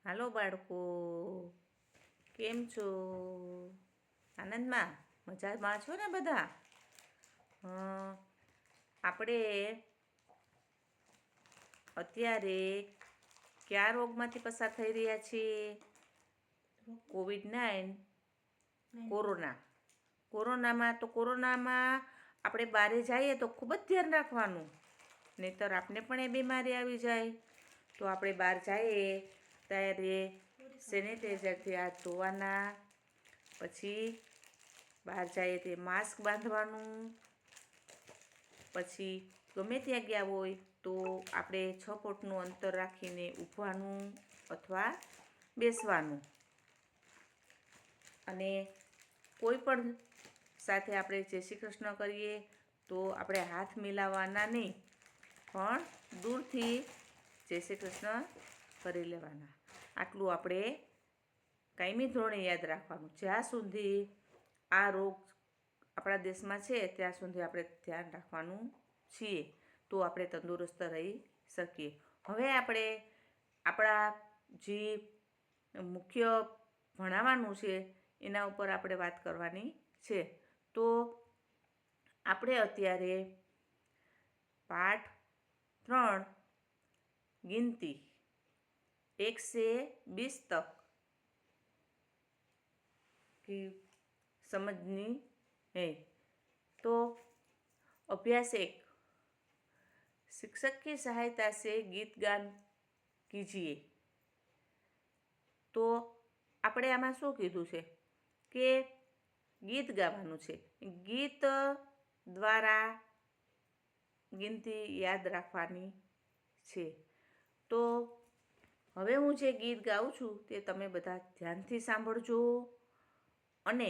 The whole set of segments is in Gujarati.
હાલો બાળકો, કેમ છો? આનંદમાં? મજામાં છો ને બધા? આપણે અત્યારે કયા રોગમાંથી પસાર થઈ રહ્યા છીએ? કોરોના. કોરોનામાં આપણે બહાર જઈએ તો ખૂબ જ ધ્યાન રાખવાનું, નહીંતર આપણે પણ એ બીમારી આવી જાય. તો આપણે બહાર જઈએ ત્યારે સેનિટાઈઝરથી હાથ ધોવાના, પછી બહાર જઈએ તે માસ્ક બાંધવાનું, પછી ગમે ત્યાં ગયા હોય તો આપણે 6 ફૂટનું અંતર રાખીને ઊભવાનું અથવા બેસવાનું. અને કોઈ પણ સાથે આપણે જય શ્રી કૃષ્ણ કરીએ તો આપણે હાથ મિલાવવાના નહીં, પણ દૂરથી જય શ્રી કૃષ્ણ કરી લેવાના. આટલું આપણે કાયમી ધોરણે યાદ રાખવાનું. જ્યાં સુધી આ રોગ આપણા દેશમાં છે ત્યાં સુધી આપણે ધ્યાન રાખવાનું છીએ, તો આપણે તંદુરસ્ત રહી શકીએ. હવે આપણે આપણા જે મુખ્ય ભણાવવાનું છે એના ઉપર આપણે વાત કરવાની છે. તો આપણે અત્યારે પાઠ 3 ગિનતી 1 से 20 तक की समझनी है. तो अभ्यास 1, शिक्षक की सहायता से गीत गान कीजिए. તો આપણે આમાં શું કીધું છે કે ગીત ગાવાનું છે. ગીત દ્વારા ગિનતી યાદ રાખવાની છે. તો હવે હું જે ગીત ગાઉં છું તે તમે બધા ધ્યાનથી સાંભળજો અને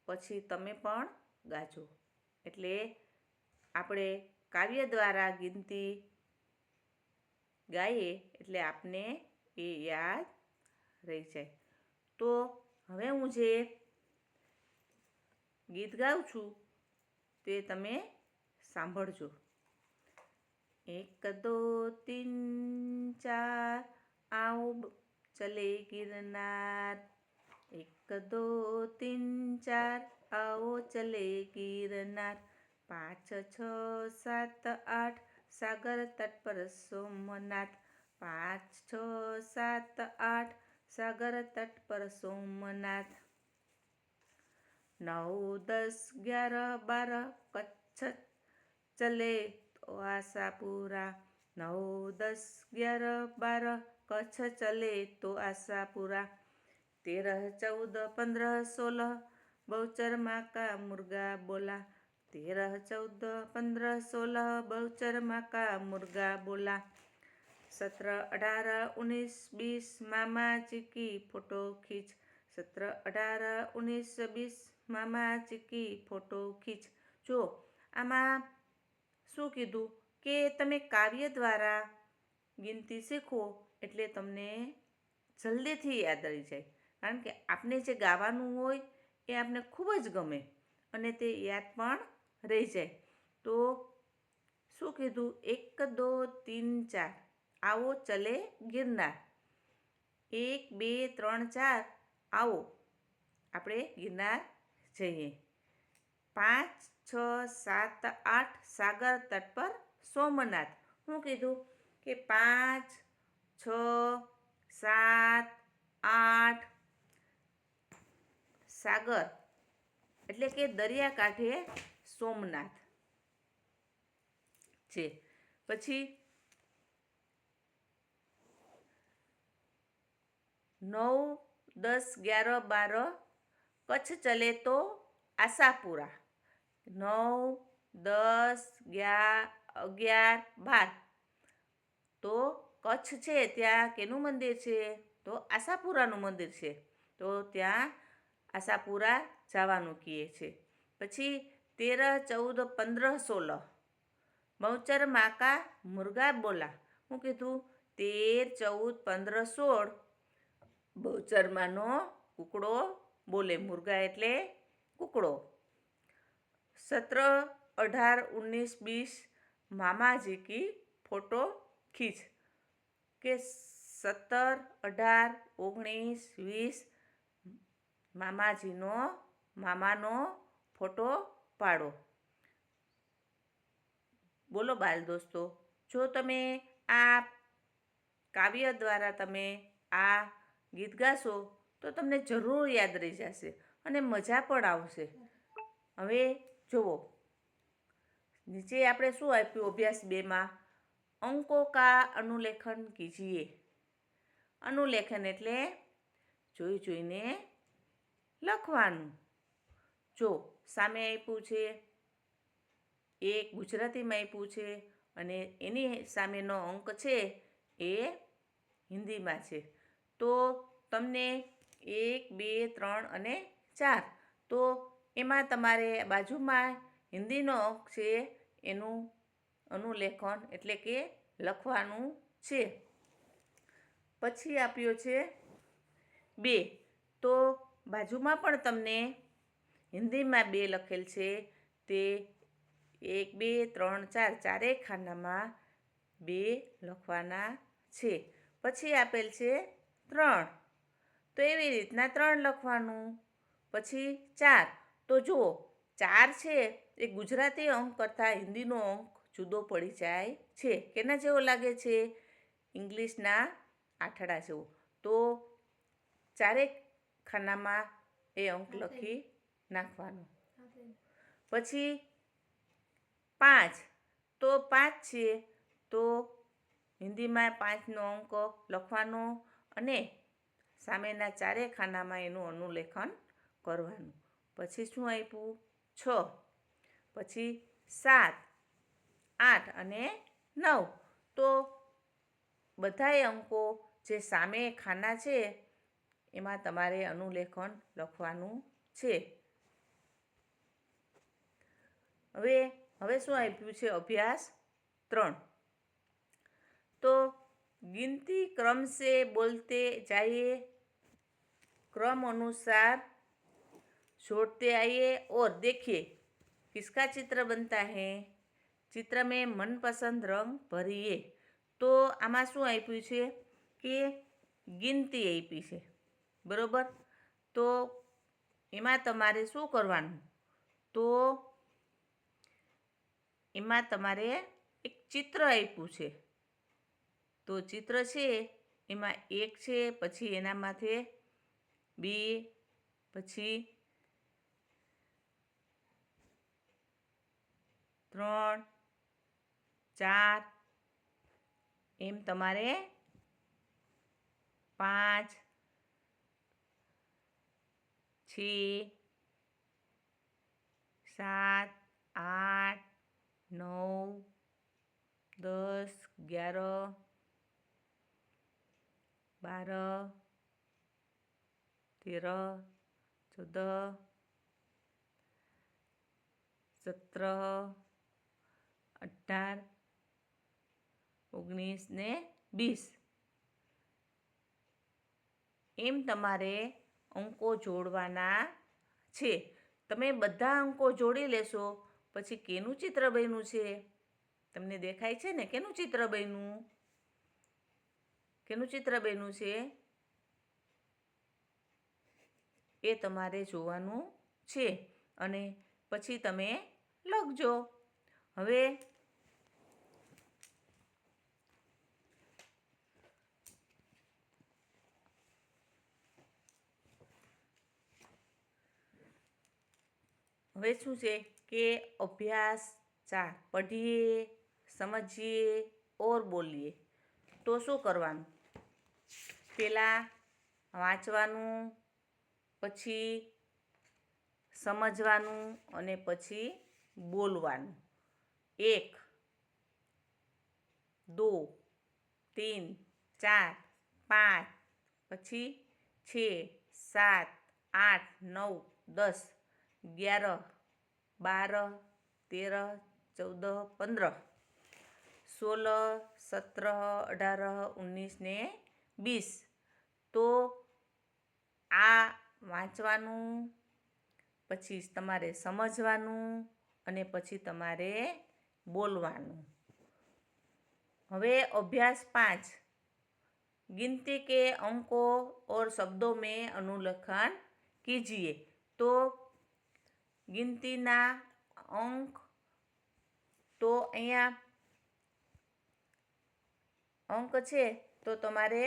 પછી તમે પણ ગાજો. એટલે આપણે કાવ્ય દ્વારા ગિનતી ગાઈએ એટલે આપને એ યાદ રહી જાય. તો હવે હું જે ગીત ગાઉં છું તે તમે સાંભળજો. 1 2 3 4 आओ चले गिरनार. 1 2 3 4 आओ चले गिरनार. 5 6 7 8 सागर तट पर सोमनाथ. 5 6 7 8 सागर तट पर सोमनाथ. 9 10 11 12 कच्छ चले तो आशापुरा. 9 10 11 12 कच्छ चले तो आशापुरा. 13 14 15 16 बहुचर माँ का मुर्गा बोला. 13 14 15 16 बहुचर माँ का मुर्गा बोला. 17 18 19 20 मामा जी की फोटो खींच. 17 18 19 20 મામા ચીકી ફોટો ખીચ. જો આમાં શું કીધું કે તમે કાવ્ય દ્વારા ગિનતી શીખો એટલે તમને જલ્દીથી યાદ રહી જાય. કારણ કે આપણે જે ગાવાનું હોય એ આપણે ખૂબ જ ગમે અને તે યાદ પણ રહી જાય. તો શું કીધું? 1 2 3 4 આવો ચલે ગિરનાર. 1 2 3 4 આવો આપણે ગિરનાર જઈએ. 5 6 7 8 સાગર તટ પર સોમનાથ. શું કીધું કે 5 6 7 8 સાગર એટલે કે દરિયાકાંઠે સોમનાથ છે. પછી 9 10 11 12 કચ્છ ચલે તો આશાપુરા. 9 10 11 12 તો કચ્છ છે ત્યાં કેનું મંદિર છે? તો આશાપુરાનું મંદિર છે. તો ત્યાં આશાપુરા જવાનું કહે છે. પછી 13 14 15 16 बहुचर माँ का मुर्गा बोला. શું કીધું? 13 14 15 16 બહુચર માનો કૂકડો બોલે. મુર્ગા એટલે કૂકડો. 17 18 19 20 મામાજી કી ફોટો ખીચ. કે 17, 18, 19, 20 મામાનો ફોટો પાડો. બોલો બાળ દોસ્તો, જો તમે આ કાવ્ય દ્વારા તમે આ ગીત ગાશો તો તમને જરૂર યાદ રહી જશે અને મજા પણ આવશે. હવે જુઓ, નીચે આપણે શું આપ્યું અભ્યાસ 2માં? અંકો કા અનુલેખન કીજીએ. અનુલેખન એટલે જોઈ જોઈને લખવાનું. જો સામે આપ્યું છે, એક ગુજરાતીમાં આપ્યું છે અને એની સામેનો અંક છે એ હિન્દીમાં છે. તો તમને 1, 2, 3 અને 4, તો એમાં તમારે બાજુમાં હિન્દીનો અંક છે એનું અનુલેખન એટલે કે લખવાનું છે. પછી આપ્યો છે 2, તો બાજુમાં પણ તમને હિન્દીમાં 2 લખેલ છે, તે 1, 2, 3, 4 ચારેય ખાનામાં 2 લખવાના છે. પછી આપેલ છે 3, તો એવી રીતના 3 લખવાનું. પછી 4, તો જુઓ 4 છે એ ગુજરાતી અંક કરતાં હિન્દીનો અંક જુદો પડી જાય છે. કેના જેવો લાગે છે? ઇંગ્લિશના આઠડા જેવો. તો ચારેક ખાનામાં એ અંક લખી નાખવાનો. પછી 5, તો 5 છે તો હિન્દીમાં 5નો અંક લખવાનો અને સામેના ચારેય ખાનામાં એનું અનુલેખન કરવાનું. પછી શું આપ્યું? 6, પછી 7, 8 અને 9, તો બધાય અંકો જે સામે ખાના છે એમાં તમારે અનુલેખન લખવાનું છે. હવે શું આપ્યું છે? અભ્યાસ 3, તો गिनती क्रम से बोलते जाइए, क्रम अनुसार जोड़ते आइए और देखिए किसका चित्र बनता है. चित्र में मनपसंद रंग भरिए. તો આમાં શું આપ્યું છે કે ગિનતી આપી છે, બરોબર? તો એમાં તમારે શું કરવાનું? તો એમાં તમારે એક ચિત્ર આપ્યું છે. તો ચિત્ર છે એમાં 1 છે, પછી એના માથે 2, પછી 3, 4, એમ તમારે 5, 6, 7, 8, 9, 10, 11, 12, 13, 14, 17, 18, 19 ને 20, એમ તમારે અંકો જોડવાના છે. તમે બધા અંકો જોડી લેશો પછી કેનું ચિત્ર બન્યું છે? તમને દેખાય છે ને કેનું ચિત્ર બન્યું? કેનું ચિત્ર બન્યું છે એ તમારે જોવાનું છે અને પછી તમે લખજો. હવે શું છે કે અભ્યાસ 4, પઢીએ, સમજીએ ઓર બોલીએ. તો શું કરવાનું? પહેલાં વાંચવાનું, પછી સમજવાનું અને પછી બોલવાનું. 1, 2, 3, 4, 5, પછી 6, 7, 8, 9, 10, 11, 12, 13, 14, 15, 16, 17, 18, 19 ને 20. તો આ વાંચવાનું, પછી તમારે સમજવાનું અને પછી તમારે બોલવાનું. હવે અભ્યાસ 5, गिनती के अंकों और शब्दों में अनुलेखन कीजिए। तो गिनतीना अंक तो અહીંયા અંક છે તો તમારે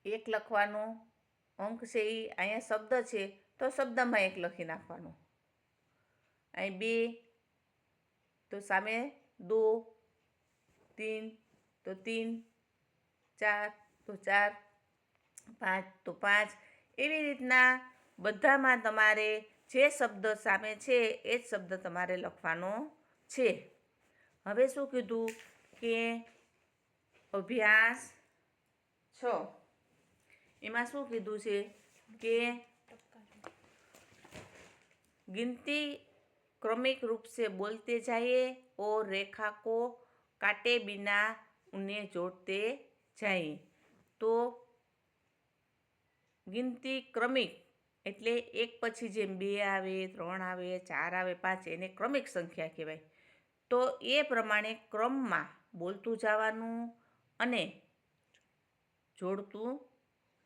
એક લખવાનું. અંક છે એ અહીંયા શબ્દ છે તો શબ્દમાં એક લખી નાખવાનું. અહીં 2 તો સામે 2, 3 તો 3, 4 તો 4, 5 તો 5. એવી રીતના બધામાં તમારે જે શબ્દ સામે છે એ જ શબ્દ તમારે લખવાનો છે. હવે શું કીધું કે અભ્યાસ 6 એમાં શું કીધું છે કે गिनती क्रमिक रूप से बोलते जाइए और रेखा को काटे बिना उन्हें जोड़ते जाइए. तो गिनती क्रमिक એટલે એક પછી જેમ 2 આવે, 3 આવે, 4 આવે, 5 એને ક્રમિક સંખ્યા કહેવાય. તો એ પ્રમાણે ક્રમમાં બોલતું જવાનું અને જોડતું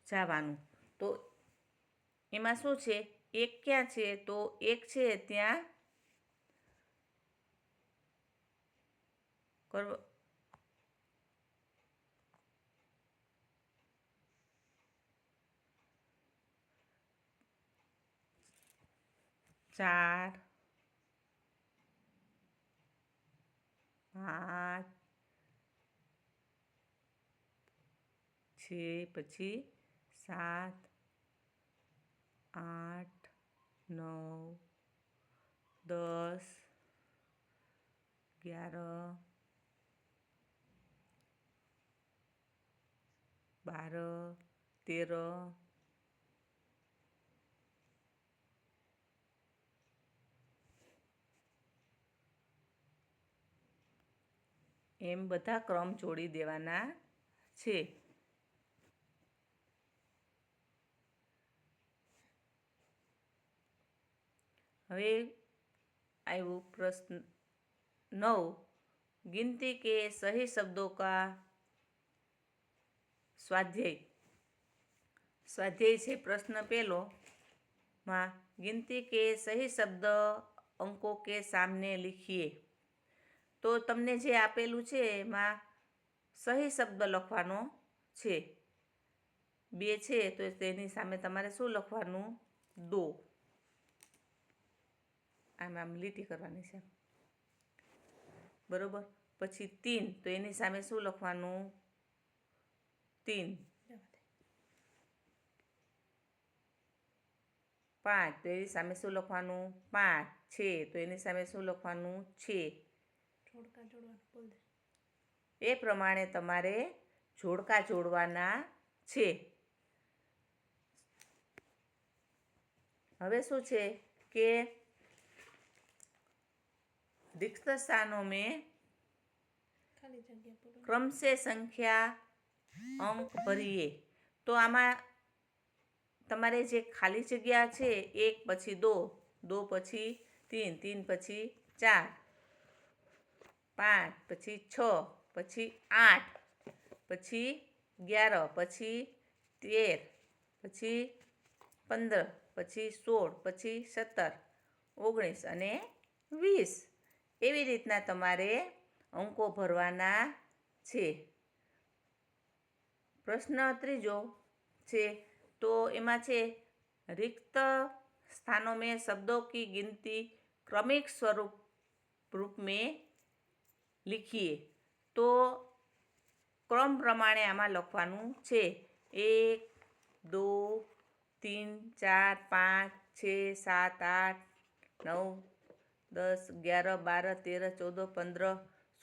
જવાનું. તો એમાં શું છે, એક ક્યાં છે તો એક છે ત્યાં ચાર, 5, 6 પછી 7, 8, 9, 10, 11, 12, 13, એમ બધા ક્રમ જોડી દેવાના છે. હવે આવ્યું પ્રશ્ન 9. गिनती के सही शब्दों का स्वाध्याय. स्वाध्याय છે પ્રશ્ન પહેલો માં गिनती के सही शब्द अंकों के सामने लिखिए. તો તમને જે આપેલું છે એમાં સહી શબ્દ લખવાનો છે. 2 છે તો તેની સામે તમારે શું લખવાનું? 2. આમ લીટી કરવાની છે બરોબર. પછી 3 તો એની સામે શું લખવાનું? 3. 5 તો એની સામે શું લખવાનું? 5. છે તો એની સામે શું લખવાનું? છે. એ પ્રમાણે તમારે જોડકા જોડવાના છે. હવે શું છે કે रिक्त स्थानों में क्रम से संख्या अंक भरिए. તો આમાં તમારે જે ખાલી જગ્યા છે 1 પછી 2, 2 પછી 3, 3 પછી 4, 5 પછી 6 પછી 8 પછી 11 પછી 13 પછી 15 પછી 16 પછી 17, 19 અને 20. એવી રીતના તમારે અંકો ભરવાના છે. પ્રશ્ન 3 છે તો એમાં છે रिक्त स्थानों में शब्दों की गिनती क्रमिक रूप में लिखिए. તો ક્રમ પ્રમાણે આમાં લખવાનું છે. 1, 2, 3, 4, 5, 6, 7, 8, 9, 10, 11, 12, 13, 14, 15,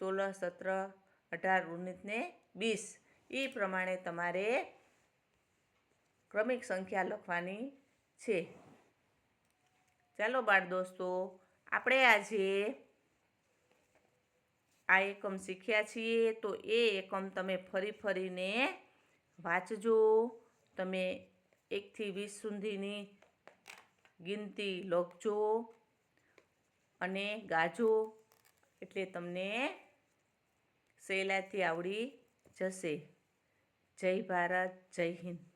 16, 17, 18, 19 ને 20. એ પ્રમાણે તમારે ક્રમિક સંખ્યા લખવાની છે. ચાલો બાળ દોસ્તો, આપણે આજે આ એકમ શીખ્યા છીએ તો એ એકમ તમે ફરીને વાંચજો. તમે 1 થી 20 સુધીની ગિનતી લખજો અને ગાજો. એટલે તમને સહેલાઈથી આવડી જશે. જય ભારત, જય હિન્દ.